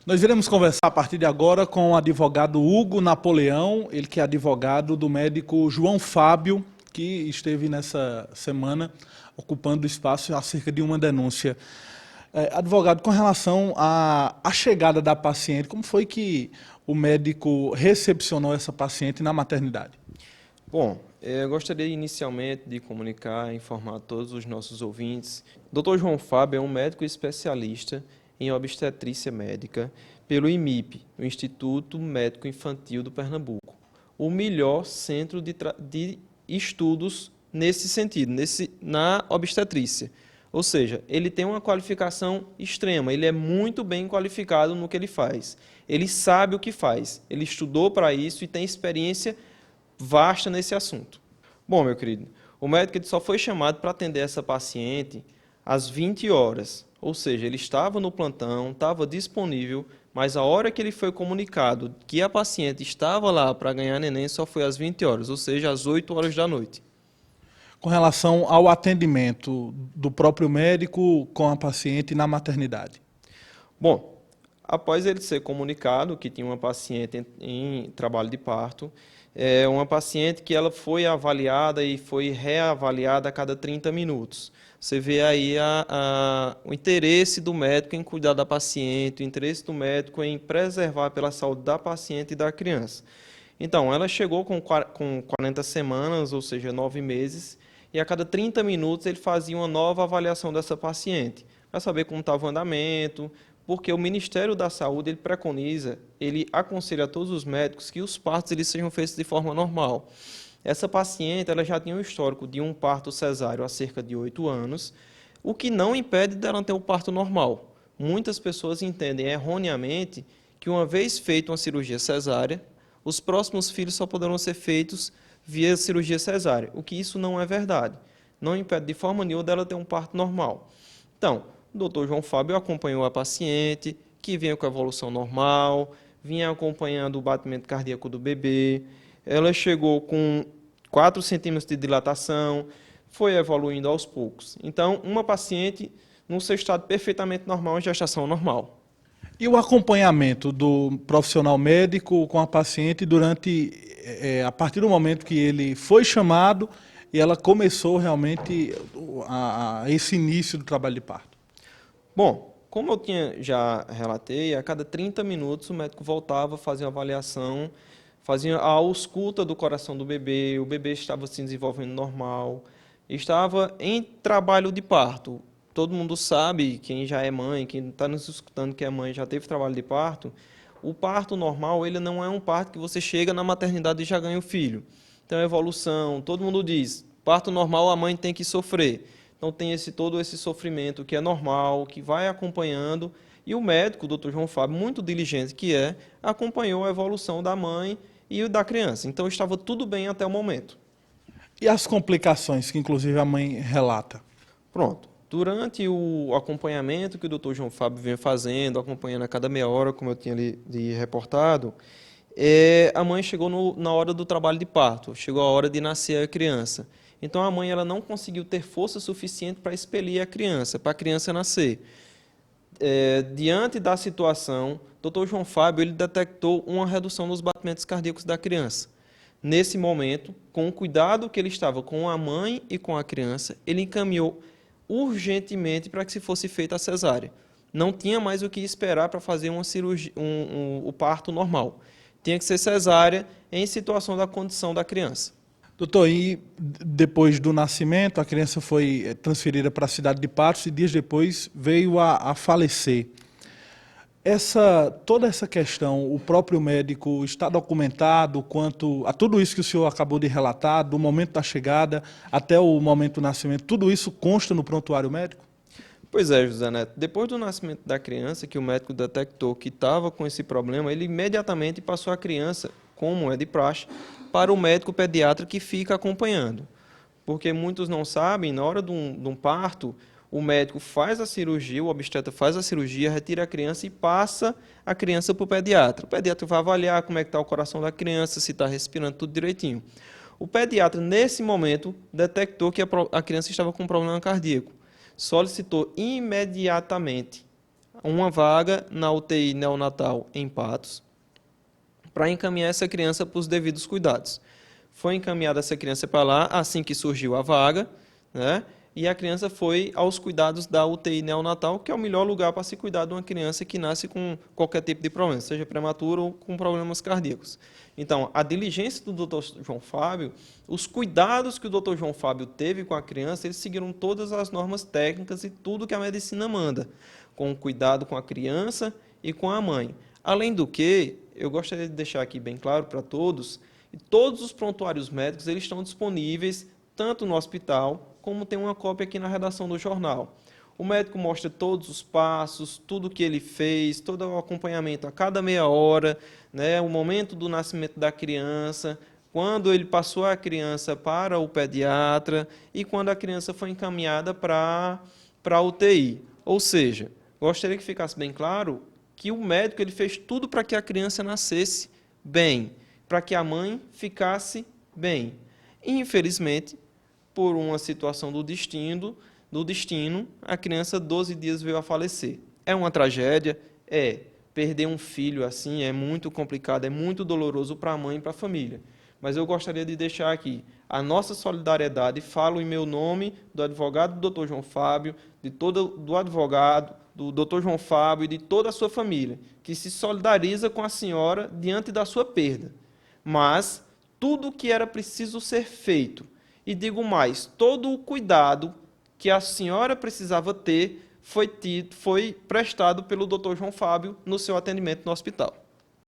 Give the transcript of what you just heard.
Nós iremos conversar a partir de agora com o advogado Hugo Napoleão, ele que é advogado do médico João Fábio, que esteve nessa semana ocupando espaço acerca de uma denúncia. Advogado, com relação à chegada da paciente, como foi que o médico recepcionou essa paciente na maternidade? Bom, eu gostaria inicialmente de comunicar, informar a todos os nossos ouvintes. Dr. João Fábio é um médico especialista em obstetrícia médica pelo IMIP, o Instituto Médico Infantil do Pernambuco, o melhor centro de estudos nesse sentido, na obstetrícia. Ou seja, ele tem uma qualificação extrema, ele é muito bem qualificado no que ele faz. Ele sabe o que faz, ele estudou para isso e tem experiência vasta nesse assunto. Bom, meu querido, o médico ele só foi chamado para atender essa paciente às 20 horas, ou seja, ele estava no plantão, estava disponível, mas a hora que ele foi comunicado que a paciente estava lá para ganhar neném só foi às 20 horas, ou seja, às 8 horas da noite. Com relação ao atendimento do próprio médico com a paciente na maternidade? Bom, após ele ser comunicado que tinha uma paciente em trabalho de parto, uma paciente que ela foi avaliada e foi reavaliada a cada 30 minutos. Você vê aí o interesse do médico em cuidar da paciente, o interesse do médico em preservar pela saúde da paciente e da criança. Então, ela chegou com 40 semanas, ou seja, 9 meses, e a cada 30 minutos ele fazia uma nova avaliação dessa paciente, para saber como estava o andamento, porque o Ministério da Saúde ele preconiza, ele aconselha a todos os médicos que os partos eles sejam feitos de forma normal. Essa paciente ela já tinha um histórico de um parto cesáreo há cerca de 8 anos, o que não impede dela ter um parto normal. Muitas pessoas entendem erroneamente que uma vez feita uma cirurgia cesárea, os próximos filhos só poderão ser feitos via cirurgia cesárea, o que isso não é verdade. Não impede de forma nenhuma dela ter um parto normal. Então, o Dr. João Fábio acompanhou a paciente, que vinha com a evolução normal, vinha acompanhando o batimento cardíaco do bebê. Ela chegou com 4 centímetros de dilatação, foi evoluindo aos poucos. Então, uma paciente no seu estado perfeitamente normal, em gestação normal. E o acompanhamento do profissional médico com a paciente a partir do momento que ele foi chamado e ela começou realmente esse início do trabalho de parto? Bom, como eu já relatei, a cada 30 minutos o médico voltava, fazia uma avaliação, fazia a ausculta do coração do bebê, o bebê estava se desenvolvendo normal, estava em trabalho de parto. Todo mundo sabe, quem já é mãe, quem está nos escutando que é mãe, já teve trabalho de parto, o parto normal ele não é um parto que você chega na maternidade e já ganha o filho. Então, evolução, todo mundo diz, parto normal a mãe tem que sofrer. Então tem todo esse sofrimento que é normal, que vai acompanhando, e o médico, o Dr. João Fábio, muito diligente que acompanhou a evolução da mãe e da criança. Então estava tudo bem até o momento. E as complicações que inclusive a mãe relata? Pronto. Durante o acompanhamento que o Dr. João Fábio vinha fazendo, acompanhando a cada meia hora, como eu tinha lhe reportado, a mãe chegou na hora do trabalho de parto, chegou a hora de nascer a criança. Então a mãe ela não conseguiu ter força suficiente para expelir a criança, para a criança nascer. Diante da situação, o Dr. João Fábio ele detectou uma redução nos batimentos cardíacos da criança. Nesse momento, com o cuidado que ele estava com a mãe e com a criança, ele encaminhou urgentemente para que se fosse feita a cesárea. Não tinha mais o que esperar para fazer uma cirurgia, o parto normal. Tinha que ser cesárea em situação da condição da criança. Doutor, e depois do nascimento, a criança foi transferida para a cidade de Patos e dias depois veio a falecer. Toda essa questão, o próprio médico está documentado quanto a tudo isso que o senhor acabou de relatar, do momento da chegada até o momento do nascimento, tudo isso consta no prontuário médico? Pois é, José Neto. Depois do nascimento da criança, que o médico detectou que estava com esse problema, ele imediatamente passou a criança, como é de praxe, para o médico pediatra que fica acompanhando. Porque muitos não sabem, na hora de um parto, o médico faz a cirurgia, o obstetra faz a cirurgia, retira a criança e passa a criança para o pediatra. O pediatra vai avaliar como é que está o coração da criança, se está respirando tudo direitinho. O pediatra, nesse momento, detectou que a criança estava com um problema cardíaco. Solicitou imediatamente uma vaga na UTI neonatal em Patos para encaminhar essa criança para os devidos cuidados. Foi encaminhada essa criança para lá assim que surgiu a vaga, né? E a criança foi aos cuidados da UTI neonatal, que é o melhor lugar para se cuidar de uma criança que nasce com qualquer tipo de problema, seja prematuro ou com problemas cardíacos. Então, a diligência do Dr. João Fábio, os cuidados que o Dr. João Fábio teve com a criança, eles seguiram todas as normas técnicas e tudo que a medicina manda, com cuidado com a criança e com a mãe. Além do que, eu gostaria de deixar aqui bem claro para todos, que todos os prontuários médicos eles estão disponíveis tanto no hospital, como tem uma cópia aqui na redação do jornal. O médico mostra todos os passos, tudo que ele fez, todo o acompanhamento a cada meia hora, né, o momento do nascimento da criança, quando ele passou a criança para o pediatra e quando a criança foi encaminhada para a UTI. Ou seja, gostaria que ficasse bem claro que o médico ele fez tudo para que a criança nascesse bem, para que a mãe ficasse bem. Infelizmente, por uma situação do destino, a criança 12 dias veio a falecer. É uma tragédia, perder um filho assim é muito complicado, é muito doloroso para a mãe e para a família. Mas eu gostaria de deixar aqui a nossa solidariedade, falo em meu nome, do advogado do Dr. João Fábio, do advogado, do Dr. João Fábio e de toda a sua família, que se solidariza com a senhora diante da sua perda. Mas tudo o que era preciso ser feito, e digo mais, todo o cuidado que a senhora precisava ter foi prestado pelo Dr. João Fábio no seu atendimento no hospital.